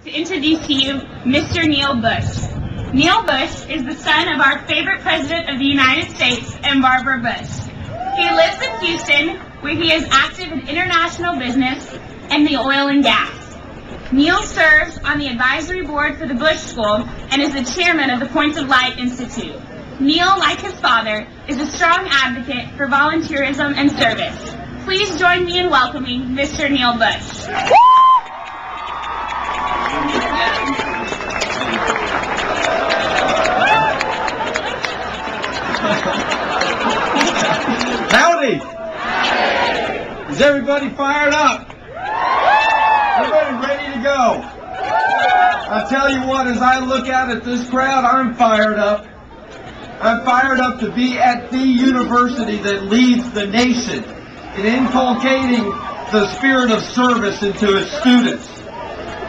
to introduce to you Mr. Neil Bush. Neil Bush is the son of our favorite president of the United States and Barbara Bush. He lives in Houston, where he is active in international business and the oil and gas. Neil serves on the advisory board for the Bush School and is the chairman of the Points of Light Institute. Neil, like his father, is a strong advocate for volunteerism and service. Please join me in welcoming Mr. Neil Bush. Howdy! Is everybody fired up? Everybody ready to go? I tell you what, as I look out at this crowd, I'm fired up. I'm fired up to be at the university that leads the nation in inculcating the spirit of service into its students.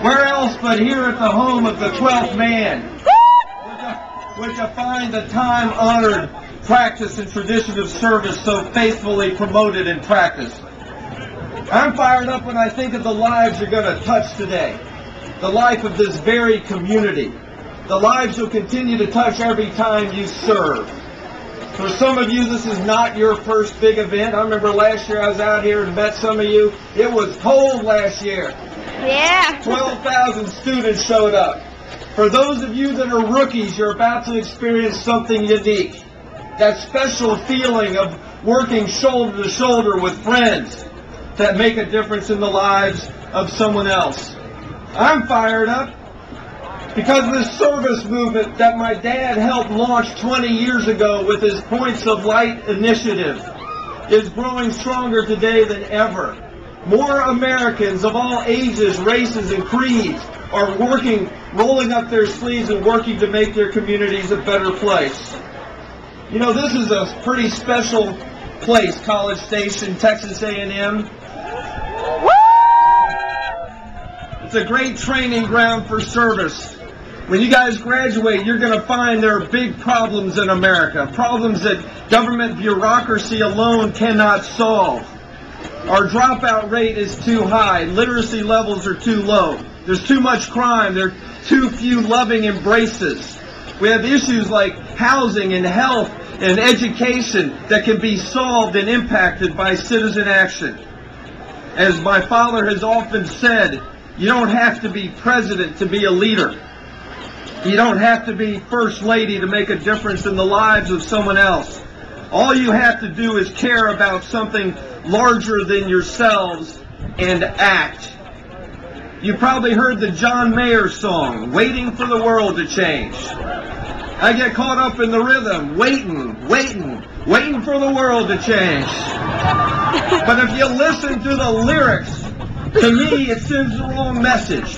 Where else but here at the home of the 12th man, which I find the time-honored practice and tradition of service so faithfully promoted and practiced. I'm fired up when I think of the lives you're going to touch today, the life of this very community, the lives you'll continue to touch every time you serve. For some of you, this is not your first big event. I remember last year I was out here and met some of you. It was cold last year. Yeah. 12,000 students showed up. For those of you that are rookies, you're about to experience something unique. That special feeling of working shoulder to shoulder with friends that make a difference in the lives of someone else. I'm fired up because this service movement that my dad helped launch 20 years ago with his Points of Light initiative is growing stronger today than ever. More Americans of all ages, races, and creeds are working, rolling up their sleeves and working to make their communities a better place. You know, this is a pretty special place, College Station, Texas A&M. It's a great training ground for service. When you guys graduate, you're going to find there are big problems in America, problems that government bureaucracy alone cannot solve. Our dropout rate is too high. Literacy levels are too low. There's too much crime. There are too few loving embraces. We have issues like housing and health and education that can be solved and impacted by citizen action. As my father has often said, you don't have to be president to be a leader. You don't have to be first lady to make a difference in the lives of someone else. All you have to do is care about something larger than yourselves and act. You probably heard the John Mayer song, Waiting for the World to Change. I get caught up in the rhythm, waiting for the world to change. But if you listen to the lyrics, to me it sends the wrong message.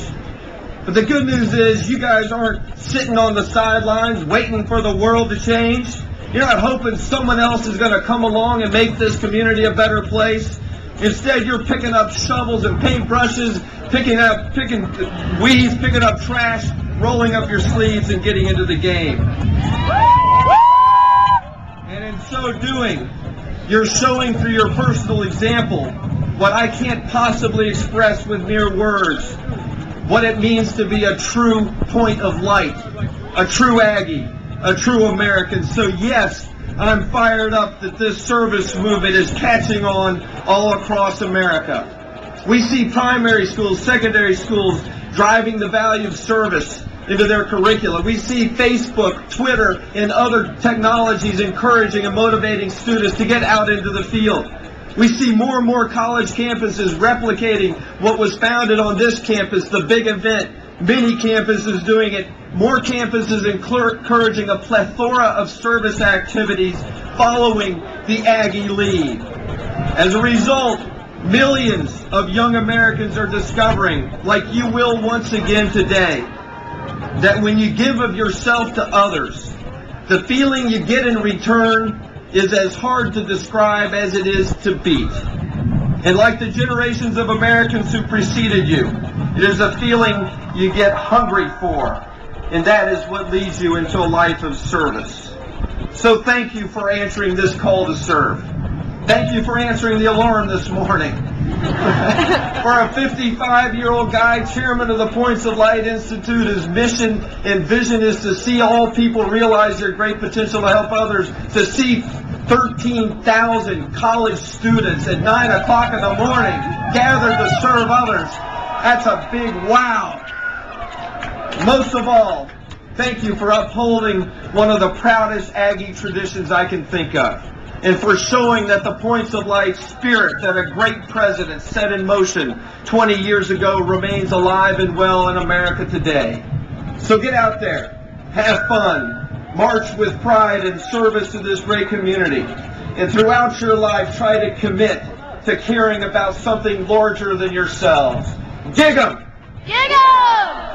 But the good news is you guys aren't sitting on the sidelines waiting for the world to change. You're not hoping someone else is going to come along and make this community a better place. Instead, you're picking up shovels and paintbrushes, picking weeds, picking up trash, rolling up your sleeves and getting into the game. And in so doing, you're showing through your personal example what I can't possibly express with mere words, what it means to be a true point of light, a true Aggie, a true American. So yes, I'm fired up that this service movement is catching on all across America. We see primary schools, secondary schools driving the value of service into their curricula. We see Facebook, Twitter, and other technologies encouraging and motivating students to get out into the field. We see more and more college campuses replicating what was founded on this campus, the big event. Many campuses doing it. More campuses encouraging a plethora of service activities following the Aggie lead. As a result, millions of young Americans are discovering, like you will once again today, that when you give of yourself to others, the feeling you get in return is as hard to describe as it is to beat. And like the generations of Americans who preceded you, it is a feeling you get hungry for, and that is what leads you into a life of service. So thank you for answering this call to serve. Thank you for answering the alarm this morning. For a 55-year-old guy, chairman of the Points of Light Institute, his mission and vision is to see all people realize their great potential to help others, to see 13,000 college students at 9 o'clock in the morning gathered to serve others. That's a big wow. Most of all, thank you for upholding one of the proudest Aggie traditions I can think of, and for showing that the Points of Light spirit that a great president set in motion 20 years ago remains alive and well in America today. So get out there, have fun, march with pride and service to this great community, and throughout your life try to commit to caring about something larger than yourselves. Dig 'em! Dig 'em!